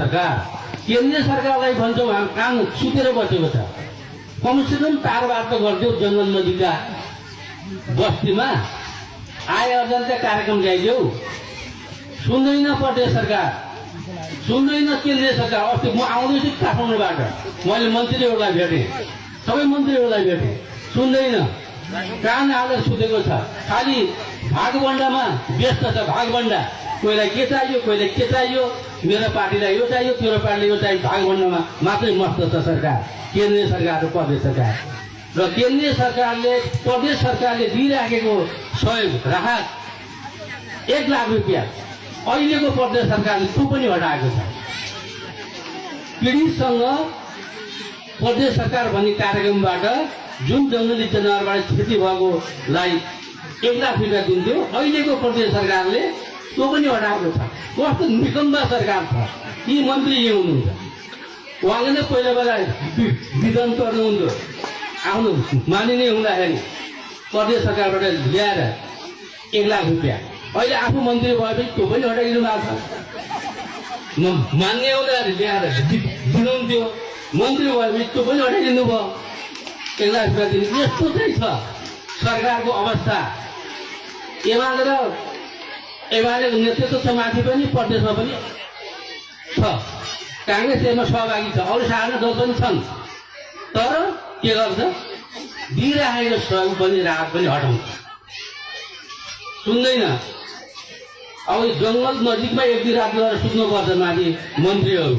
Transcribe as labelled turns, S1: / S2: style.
S1: सरकार केन्द्रीय सरकारलाई भन्छौँ हामी कान सुतेर बसेको छ कमसेकम तारबार त गरिदियो जङ्गल नदीका बस्तीमा आय अर्जनका कार्यक्रम ल्याइदेऊ सुन्दैन प्रदेश सरकार सुन्दैन केन्द्रीय सरकार अस्ति म आउँदैछु काठमाडौँबाट मैले मन्त्रीहरूलाई भेटेँ सबै मन्त्रीहरूलाई भेटेँ सुन्दैन कान हालेर सुतेको छ खालि भागबन्डामा व्यस्त छ भागबन्डा कोहीलाई के चाहियो मेरो पार्टीलाई यो चाहियो तेरो पार्टीलाई यो चाहियो भागबन्डामा मात्रै मस्त छ सरकार केन्द्रीय सरकार र प्रदेश सरकार र केन्द्रीय सरकारले प्रदेश सरकारले दिइराखेको सहयोग राहत 1 लाख रुपियाँ अहिलेको प्रदेश सरकारले त्यो पनि हटाएको छ पीडितसँग प्रदेश सरकार भन्ने कार्यक्रमबाट जुन जङ्गली जनावरबाट क्षति भएकोलाई 1 लाख रुपियाँ दिन्थ्यो अहिलेको प्रदेश सरकारले त्यो पनि हटाएको छ कस्तो निकम्बा सरकार छ यी मन्त्री यही हुनुहुन्छ उहाँले नै पहिला बेला विधान गर्नुहुन्थ्यो आफ्नो मानिने हुँदाखेरि प्रदेश सरकारबाट ल्याएर 1 लाख रुपियाँ अहिले आफू मन्त्री भएपछि त्यो पनि हटाइदिनु भएको छ मान्ने हुँदाखेरि ल्याएर दिनुहुन्थ्यो मन्त्री भएपछि त्यो पनि हटाइदिनु भयो 1 लाख रुपियाँ दिनु यस्तो चाहिँ छ सरकारको अवस्था एमालेको नेतृत्व छ माथि पनि प्रदेशमा पनि छ काङ्ग्रेस यसमा सहभागी छ अरू साधारण दल पनि छन् तर के गर्छ दिइराखेको सहयोग पनि राहत पनि हटाउँछ सुन्दैन अब जङ्गल नजिकमा एक दिन रात गएर सुत्नुपर्छ माथि मन्त्रीहरू